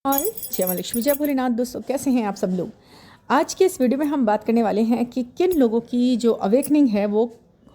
और जय मां लक्ष्मी जय भोलेनाथ। दोस्तों कैसे हैं आप सब लोग। आज के इस वीडियो में हम बात करने वाले हैं कि किन लोगों की जो अवेकनिंग है वो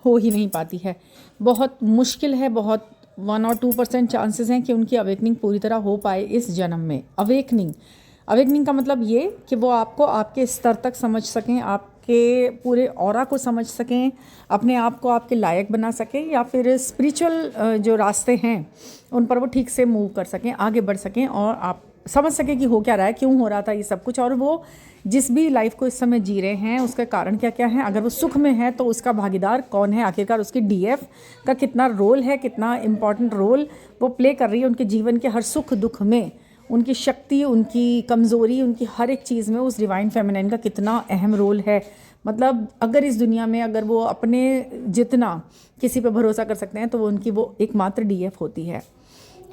हो ही नहीं पाती है। बहुत मुश्किल है, बहुत 1 और 2% चांसेस हैं कि उनकी अवेकनिंग पूरी तरह हो पाए इस जन्म में। अवेकनिंग का मतलब ये कि वो आपको आपके स्तर तक समझ सकें, आपके पूरे ऑरा को समझ सकें, अपने आप को आपके लायक बना सकें, या फिर स्पिरिचुअल जो रास्ते हैं उन पर वो ठीक से मूव कर सकें, आगे बढ़ सकें और आप समझ सके कि हो क्या रहा है, क्यों हो रहा था ये सब कुछ, और वो जिस भी लाइफ को इस समय जी रहे हैं उसका कारण क्या क्या है। अगर वो सुख में है तो उसका भागीदार कौन है, आखिरकार उसकी डीएफ का कितना रोल है, कितना इम्पॉर्टेंट रोल वो प्ले कर रही है उनके जीवन के हर सुख दुख में। उनकी शक्ति, उनकी कमज़ोरी, उनकी हर एक चीज़ में उस डिवाइन फेमिनाइन का कितना अहम रोल है। मतलब अगर इस दुनिया में अगर वो अपने जितना किसी पे भरोसा कर सकते हैं तो वो उनकी वो एकमात्र डीएफ होती है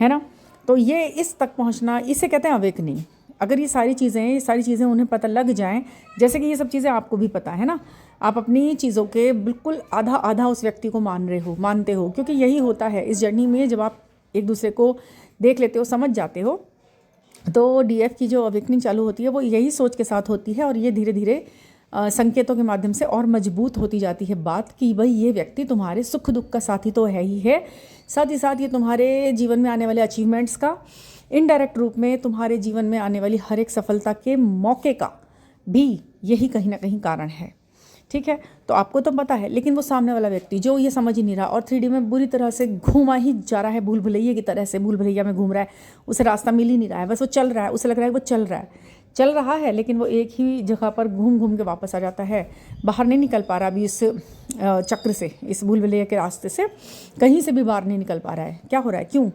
ना। तो ये इस तक पहुंचना, इसे कहते हैं अवेकनिंग। अगर ये सारी चीज़ें उन्हें पता लग जाएं, जैसे कि ये सब चीज़ें आपको भी पता है ना, आप अपनी चीज़ों के बिल्कुल आधा आधा उस व्यक्ति को मानते हो, क्योंकि यही होता है इस जर्नी में। जब आप एक दूसरे को देख लेते हो, समझ जाते हो, तो डीएफ की जो अवेकनिंग चालू होती है वो यही सोच के साथ होती है, और ये धीरे धीरे संकेतों के माध्यम से और मजबूत होती जाती है बात कि भाई ये व्यक्ति तुम्हारे सुख दुख का साथी तो है ही है, साथ ही साथ ये तुम्हारे जीवन में आने वाले अचीवमेंट्स का इनडायरेक्ट रूप में तुम्हारे जीवन में आने वाली हर एक सफलता के मौके का भी यही कहीं ना कहीं कारण है। ठीक है, तो आपको तो पता है, लेकिन वो सामने वाला व्यक्ति जो ये समझ ही नहीं रहा और 3D में बुरी तरह से घूमा ही जा रहा है, भूल भुलैया की तरह से भूल भुलैया में घूम रहा है, उसे रास्ता मिल ही नहीं रहा है, बस वो चल रहा है, उसे लग रहा है वो चल रहा है, लेकिन वो एक ही जगह पर घूम घूम के वापस आ जाता है, बाहर नहीं निकल पा रहा अभी इस चक्र से, इस भूल भुलैया के रास्ते से कहीं से भी बाहर नहीं निकल पा रहा है। क्या हो रहा है, क्यों?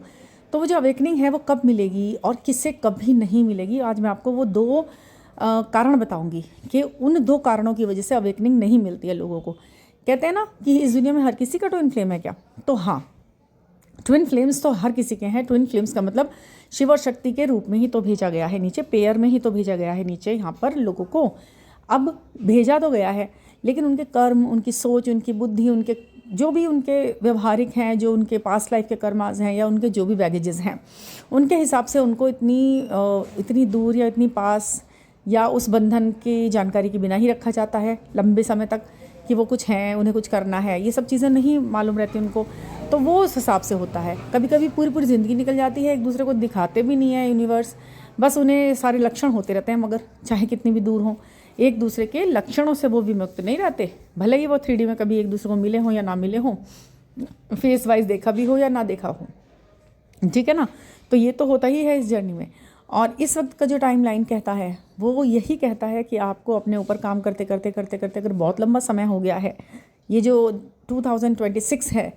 तो वो जो अवेकनिंग है वो कब मिलेगी और किससे कभी नहीं मिलेगी, आज मैं आपको वो दो कारण बताऊंगी कि उन दो कारणों की वजह से अवेकनिंग नहीं मिलती है लोगों को। कहते हैं ना कि इस दुनिया में हर किसी का ट्विन फ्लेम है क्या, तो हाँ, ट्विन फ्लेम्स तो हर किसी के हैं। ट्विन फ्लेम्स का मतलब शिव और शक्ति के रूप में ही तो भेजा गया है नीचे, पेयर में ही तो भेजा गया है नीचे यहाँ पर लोगों को। अब भेजा तो गया है, लेकिन उनके कर्म, उनकी सोच, उनकी बुद्धि, उनके जो भी उनके व्यवहारिक हैं, जो उनके पास्ट लाइफ के कर्माज हैं, या उनके जो भी बैगेजेस हैं, उनके हिसाब से उनको इतनी दूर या इतनी पास या उस बंधन की जानकारी के बिना ही रखा जाता है लंबे समय तक कि वो कुछ हैं, उन्हें कुछ करना है, ये सब चीज़ें नहीं मालूम रहती उनको। तो वो उस हिसाब से होता है। कभी कभी पूरी पूरी ज़िंदगी निकल जाती है, एक दूसरे को दिखाते भी नहीं है यूनिवर्स, बस उन्हें सारे लक्षण होते रहते हैं, मगर चाहे कितनी भी दूर हों एक दूसरे के लक्षणों से वो विमुक्त नहीं रहते। भले ही वो 3D में कभी एक दूसरे को मिले हों या ना मिले हों, फेस वाइज देखा भी हो या ना देखा हो, ठीक है ना। तो ये तो होता ही है इस जर्नी में। और इस वक्त का जो टाइम लाइन कहता है वो यही कहता है कि आपको अपने ऊपर काम करते करते करते करते अगर बहुत लंबा समय हो गया है, ये जो 2026 है,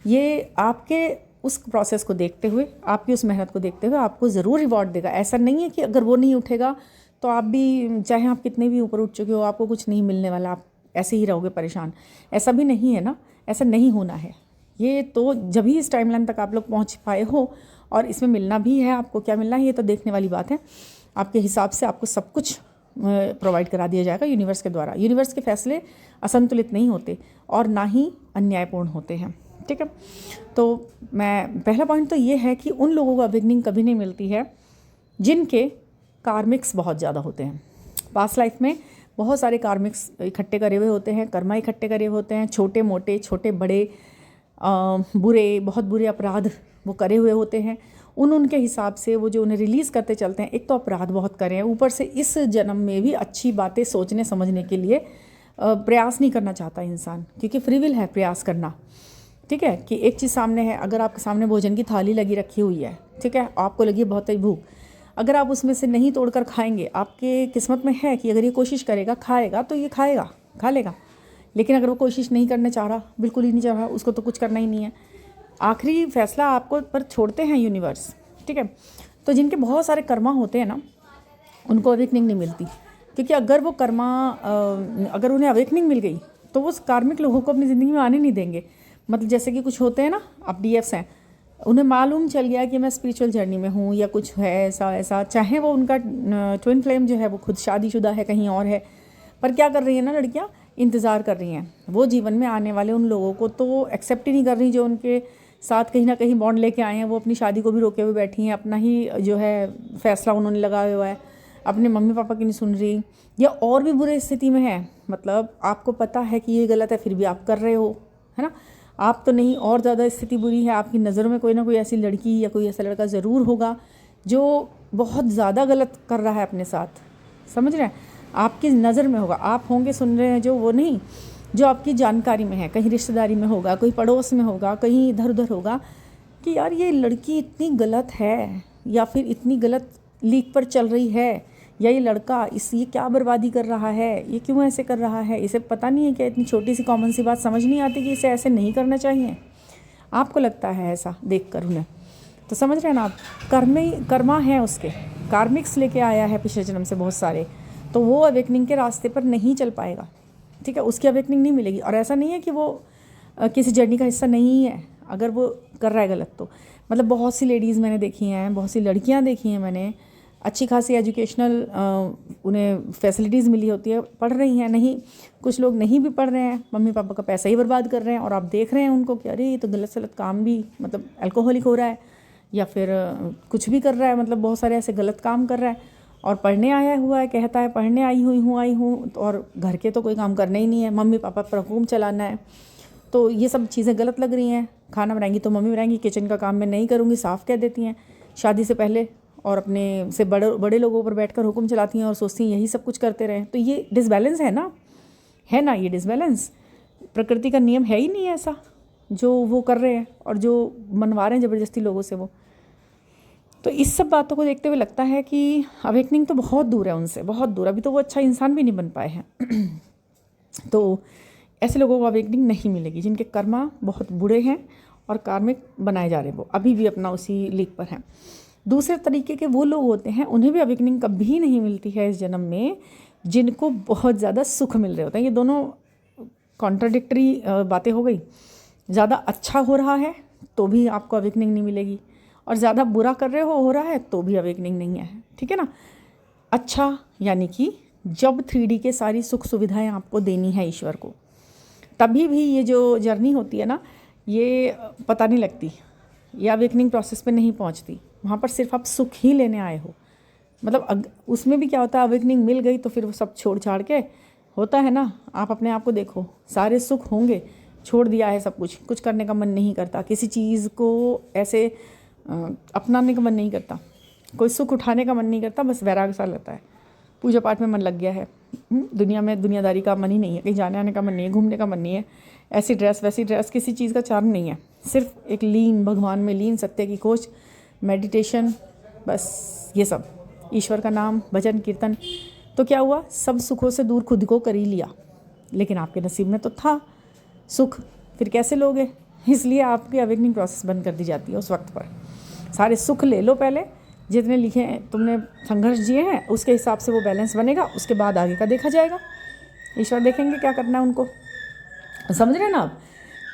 ये आपके उस प्रोसेस को देखते हुए, आपकी उस मेहनत को देखते हुए आपको ज़रूर रिवॉर्ड देगा। ऐसा नहीं है कि अगर वो नहीं उठेगा तो आप भी, चाहे आप कितने भी ऊपर उठ चुके हो, आपको कुछ नहीं मिलने वाला, आप ऐसे ही रहोगे परेशान। ऐसा भी नहीं है ना, ऐसा नहीं होना है। ये तो जब ही इस टाइमलाइन तक आप लोग पहुंच पाए हो, और इसमें मिलना भी है, आपको क्या मिलना है ये तो देखने वाली बात है। आपके हिसाब से आपको सब कुछ प्रोवाइड करा दिया जाएगा यूनिवर्स के द्वारा। यूनिवर्स के फैसले असंतुलित नहीं होते और ना ही अन्यायपूर्ण होते हैं, ठीक है। तो मैं पहला पॉइंट तो ये है कि उन लोगों को अवेकनिंग कभी नहीं मिलती है जिनके कार्मिक्स बहुत ज़्यादा होते हैं। पास्ट लाइफ में बहुत सारे कार्मिक्स इकट्ठे करे हुए होते हैं, कर्मा इकट्ठे करे हुए होते हैं, छोटे मोटे, छोटे बड़े, बुरे, बहुत बुरे अपराध वो करे हुए होते हैं। उनके हिसाब से वो जो उन्हें रिलीज़ करते चलते हैं। एक तो अपराध बहुत करे हैं, ऊपर से इस जन्म में भी अच्छी बातें सोचने समझने के लिए प्रयास नहीं करना चाहता इंसान, क्योंकि फ्री विल है प्रयास करना, ठीक है। कि एक चीज़ सामने है, अगर आपके सामने भोजन की थाली लगी रखी हुई है, ठीक है, आपको लगी बहुत ही भूख, अगर आप उसमें से नहीं तोड़कर खाएंगे, आपके किस्मत में है कि अगर ये कोशिश करेगा, खाएगा, तो ये खाएगा, खा लेगा। लेकिन अगर वो कोशिश नहीं करना चाह रहा, बिल्कुल ही नहीं चाह रहा, उसको तो कुछ करना ही नहीं है। आखिरी फैसला आपको पर छोड़ते हैं यूनिवर्स, ठीक है। तो जिनके बहुत सारे कर्मा होते हैं ना, उनको अवेकनिंग नहीं मिलती, क्योंकि अगर वो कर्मा अगर उन्हें अवेकनिंग मिल गई तो वो कार्मिक लोगों को अपनी ज़िंदगी में आने नहीं देंगे। मतलब जैसे कि कुछ होते हैं ना, अब डीएफ्स हैं, उन्हें मालूम चल गया कि मैं स्पिरिचुअल जर्नी में हूँ या कुछ है ऐसा, चाहे वो उनका ट्विन फ्लेम जो है वो खुद शादीशुदा है, कहीं और है, पर क्या कर रही है ना लड़कियाँ, इंतज़ार कर रही हैं। वो जीवन में आने वाले उन लोगों को तो एक्सेप्ट ही नहीं कर रही जो उनके साथ कहीं ना कहीं बॉन्ड लेके आए हैं, वो अपनी शादी को भी रोके हुए बैठी हैं, अपना ही जो है फैसला उन्होंने लगाया हुआ है, अपने मम्मी पापा की नहीं सुन रही, या और भी बुरे स्थिति में है, मतलब आपको पता है कि ये गलत है फिर भी आप कर रहे हो, है ना। आप तो नहीं, और ज़्यादा स्थिति बुरी है, आपकी नज़रों में कोई ना कोई ऐसी लड़की या कोई ऐसा लड़का ज़रूर होगा जो बहुत ज़्यादा गलत कर रहा है अपने साथ, समझ रहे हैं, आपकी नज़र में होगा, आप होंगे सुन रहे हैं जो, वो नहीं जो आपकी जानकारी में है, कहीं रिश्तेदारी में होगा, कोई पड़ोस में होगा, कहीं इधर उधर होगा कि यार ये लड़की इतनी गलत है, या फिर इतनी गलत लीक पर चल रही है, या ये लड़का ये क्या बर्बादी कर रहा है, ये क्यों ऐसे कर रहा है, इसे पता नहीं है क्या, इतनी छोटी सी कॉमन सी बात समझ नहीं आती कि इसे ऐसे नहीं करना चाहिए। आपको लगता है ऐसा देख कर उन्हें, तो समझ रहे हैं ना आप, कर्मा है उसके, कार्मिक्स लेके आया है पिछले जन्म से बहुत सारे, तो वो अवेकनिंग के रास्ते पर नहीं चल पाएगा, ठीक है, उसकी अवेकनिंग नहीं मिलेगी। और ऐसा नहीं है कि वो किसी जर्नी का हिस्सा नहीं है, अगर वो कर रहा है गलत तो, मतलब बहुत सी लेडीज़ मैंने देखी हैं, बहुत सी लड़कियां देखी हैं मैंने, अच्छी खासी एजुकेशनल उन्हें फैसिलिटीज़ मिली होती है, पढ़ रही हैं, नहीं कुछ लोग नहीं भी पढ़ रहे हैं, मम्मी पापा का पैसा ही बर्बाद कर रहे हैं, और आप देख रहे हैं उनको कि अरे ये तो गलत सलत काम भी, मतलब अल्कोहलिक हो रहा है, या फिर कुछ भी कर रहा है, मतलब बहुत सारे ऐसे गलत काम कर रहा है, और पढ़ने आया हुआ है, कहता है पढ़ने आई हूँ, और घर के तो कोई काम करना ही नहीं है, मम्मी पापा पर हुक्म चलाना है, तो ये सब चीज़ें गलत लग रही हैं। खाना बनाएंगी तो मम्मी बनाएंगी, किचन का काम मैं नहीं करूँगी, साफ़ कह देती हैं शादी से पहले, और अपने से बड़े लोगों पर बैठकर हुक्म चलाती हैं और सोचती हैं यही सब कुछ करते रहें। तो ये डिसबैलेंस है ना, ये डिसबैलेंस, प्रकृति का नियम है ही नहीं ऐसा जो वो कर रहे हैं और जो मनवा रहे हैं ज़बरदस्ती लोगों से वो। तो इस सब बातों को देखते हुए लगता है कि अवेकनिंग तो बहुत दूर है उनसे, बहुत दूर, अभी तो वो अच्छा इंसान भी नहीं बन पाए हैं। तो ऐसे लोगों को अवेकनिंग नहीं मिलेगी जिनके कर्मा बहुत बुरे हैं और कार्मिक बनाए जा रहे हैं, वो अभी भी अपना उसी लीक पर हैं। दूसरे तरीके के वो लोग होते हैं, उन्हें भी अवेकनिंग कभी नहीं मिलती है इस जन्म में, जिनको बहुत ज़्यादा सुख मिल रहे होते हैं। ये दोनों कॉन्ट्राडिक्टरी बातें हो गई, ज़्यादा अच्छा हो रहा है तो भी आपको अवेकनिंग नहीं मिलेगी, और ज़्यादा बुरा कर रहे हो रहा है तो भी अवेकनिंग नहीं है, ठीक है ना। अच्छा यानी कि जब 3D के सारी सुख सुविधाएं आपको देनी है ईश्वर को, तभी भी ये जो जर्नी होती है ना, ये पता नहीं लगती, ये अवेकनिंग प्रोसेस पे नहीं पहुंचती, वहाँ पर सिर्फ आप सुख ही लेने आए हो। मतलब उसमें भी क्या होता है, अवेकनिंग मिल गई तो फिर वो सब छोड़ छाड़ के होता है ना, आप अपने आप को देखो, सारे सुख होंगे, छोड़ दिया है सब कुछ करने का मन नहीं करता, किसी चीज़ को ऐसे अपनाने का मन नहीं करता, कोई सुख उठाने का मन नहीं करता, बस वैराग सा लगता है, पूजा पाठ में मन लग गया है, दुनिया में दुनियादारी का मन ही नहीं है, कहीं जाने आने का मन नहीं है, घूमने का मन नहीं है, ऐसी ड्रेस वैसी ड्रेस, किसी चीज़ का चार्म नहीं है, सिर्फ एक लीन, भगवान में लीन, सत्य की खोज, मेडिटेशन, बस ये सब, ईश्वर का नाम, भजन कीर्तन। तो क्या हुआ, सब सुखों से दूर खुद को कर ही लिया, लेकिन आपके नसीब में तो था सुख, फिर कैसे लोगे, इसलिए आपकी अवेकनिंग प्रोसेस बंद कर दी जाती है उस वक्त पर। सारे सुख ले लो पहले, जितने लिखे हैं तुमने, संघर्ष जिए हैं, उसके हिसाब से वो बैलेंस बनेगा, उसके बाद आगे का देखा जाएगा, ईश्वर देखेंगे क्या करना है उनको, समझ रहे हैं ना आप।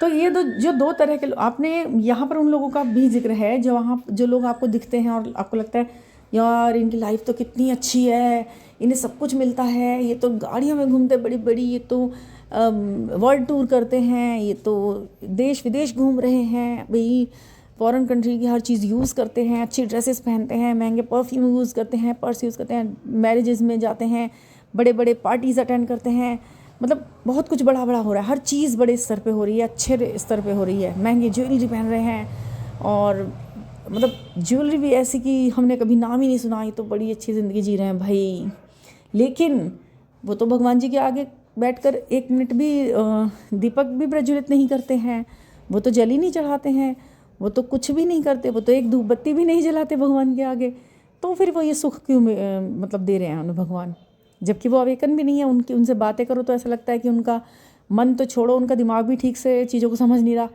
तो ये जो दो तरह के आपने यहाँ पर उन लोगों का भी जिक्र है जो लोग आपको दिखते हैं और आपको लगता है यार इनकी लाइफ तो कितनी अच्छी है, इन्हें सब कुछ मिलता है, ये तो गाड़ियों में घूमते बड़ी बड़ी, ये तो वर्ल्ड टूर करते हैं, ये तो देश विदेश घूम रहे हैं भाई, फॉरेन कंट्री की हर चीज़ यूज़ करते हैं, अच्छी ड्रेसेस पहनते हैं, महंगे परफ्यूम यूज़ करते हैं, पर्स यूज़ करते हैं, मैरिजेज़ में जाते हैं, बड़े बड़े पार्टीज़ अटेंड करते हैं, मतलब बहुत कुछ बड़ा बड़ा हो रहा है, हर चीज़ बड़े स्तर पे हो रही है, अच्छे स्तर पे हो रही है, महंगी ज्वेलरी पहन रहे हैं, और मतलब ज्वेलरी भी ऐसी कि हमने कभी नाम ही नहीं सुना, ये तो बड़ी अच्छी ज़िंदगी जी रहे हैं भाई। लेकिन वो तो भगवान जी के आगे बैठकर 1 मिनट भी दीपक भी प्रज्वलित नहीं करते हैं, वो तो जल ही नहीं चढ़ाते हैं, वो तो कुछ भी नहीं करते, वो तो एक धूप बत्ती भी नहीं जलाते भगवान के आगे। तो फिर वो ये सुख क्यों मतलब दे रहे हैं उन्हें भगवान, जबकि वो अवेकन भी नहीं है। उनसे बातें करो तो ऐसा लगता है कि उनका मन तो छोड़ो, उनका दिमाग भी ठीक से चीज़ों को समझ नहीं रहा,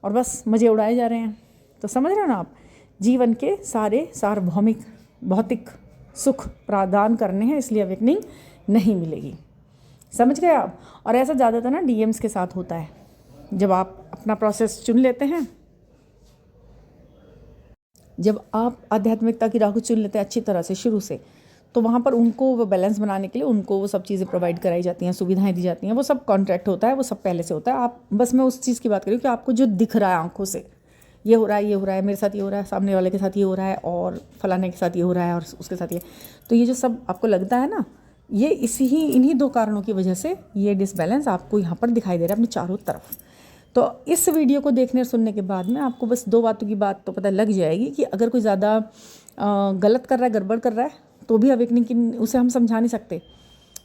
और बस मज़े उड़ाए जा रहे हैं। तो समझ रहे हो ना आप, जीवन के सारे सार्वभौमिक भौतिक सुख प्रदान करने हैं, इसलिए अवेकनिंग नहीं मिलेगी, समझ गए आप। और ऐसा ज़्यादातर ना डीएम्स के साथ होता है, जब आप अपना प्रोसेस चुन लेते हैं, जब आप आध्यात्मिकता की राह को चुन लेते हैं अच्छी तरह से शुरू से, तो वहाँ पर उनको वो बैलेंस बनाने के लिए उनको वो सब चीज़ें प्रोवाइड कराई जाती हैं, सुविधाएं दी जाती हैं, वो सब कॉन्ट्रैक्ट होता है, वो सब पहले से होता है। आप बस मैं उस चीज़ की बात करूँ कि आपको जो दिख रहा है आंखों से, ये हो रहा है, ये हो रहा है, मेरे साथ ये हो रहा है, सामने वाले के साथ ये हो रहा है, और फलाने के साथ ये हो रहा है, और उसके साथ ये। तो ये जो सब आपको लगता है ना, ये इन्हीं 2 कारणों की वजह से ये डिसबैलेंस आपको यहाँ पर दिखाई दे रहा है अपनी चारों तरफ। तो इस वीडियो को देखने और सुनने के बाद में आपको बस 2 बातों की बात तो पता लग जाएगी कि अगर कोई ज़्यादा गलत कर रहा है, गड़बड़ कर रहा है, तो भी अवेकनिंग की उसे हम समझा नहीं सकते।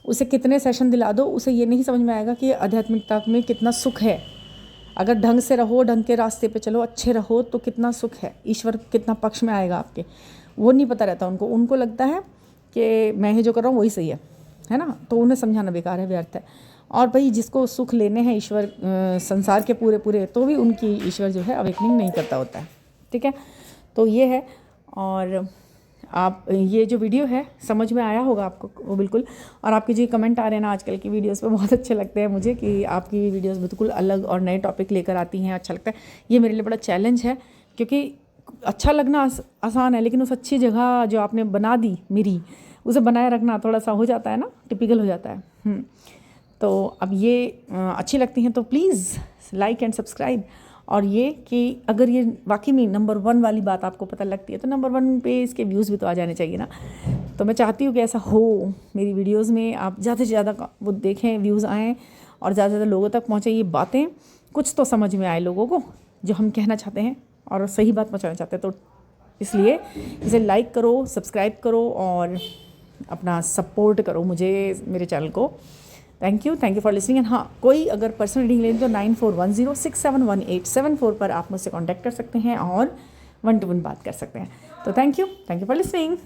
उसे कितने सेशन दिला दो, उसे ये नहीं समझ में आएगा कि आध्यात्मिकता में कितना सुख है। अगर ढंग से रहो, ढंग के रास्ते पे चलो, अच्छे रहो, तो कितना सुख है, ईश्वर कितना पक्ष में आएगा आपके, वो नहीं पता रहता उनको लगता है कि मैं ही जो कर रहा हूँ वही सही है ना। तो उन्हें समझाना बेकार है, व्यर्थ है। और भाई जिसको सुख लेने हैं ईश्वर संसार के पूरे, तो भी उनकी ईश्वर जो है अवेकनिंग नहीं करता होता है, ठीक है। तो ये है, और आप ये जो वीडियो है समझ में आया होगा आपको वो बिल्कुल। और आपके जो कमेंट आ रहे हैं ना आजकल की वीडियोस पे, बहुत अच्छे लगते हैं मुझे कि आपकी वीडियोस बिल्कुल अलग और नए टॉपिक लेकर आती हैं, अच्छा लगता है। ये मेरे लिए बड़ा चैलेंज है, क्योंकि अच्छा लगना आसान है, लेकिन उस अच्छी जगह जो आपने बना दी मेरी, उसे बनाए रखना थोड़ा सा हो जाता है ना, टिपिकल हो जाता है। तो अब ये अच्छी लगती हैं तो प्लीज़ लाइक एंड सब्सक्राइब। और ये कि अगर ये वाकई में नंबर 1 वाली बात आपको पता लगती है, तो नंबर 1 पे इसके व्यूज़ भी तो आ जाने चाहिए ना। तो मैं चाहती हूँ कि ऐसा हो, मेरी वीडियोज़ में आप ज़्यादा से ज़्यादा वो देखें, व्यूज़ आएँ, और ज़्यादा से ज़्यादा लोगों तक पहुँचे ये बातें, कुछ तो समझ में आए लोगों को जो हम कहना चाहते हैं और सही बात पहुँचाना चाहते हैं। तो इसलिए इसे लाइक करो, सब्सक्राइब करो और अपना सपोर्ट करो मुझे, मेरे चैनल को। Thank you for listening. And हाँ, कोई अगर पर्सनल रीडिंग लें तो 9410671874 पर आप मुझसे कांटेक्ट कर सकते हैं और 1-to-1 बात कर सकते हैं। तो थैंक यू फॉर लिसनिंग।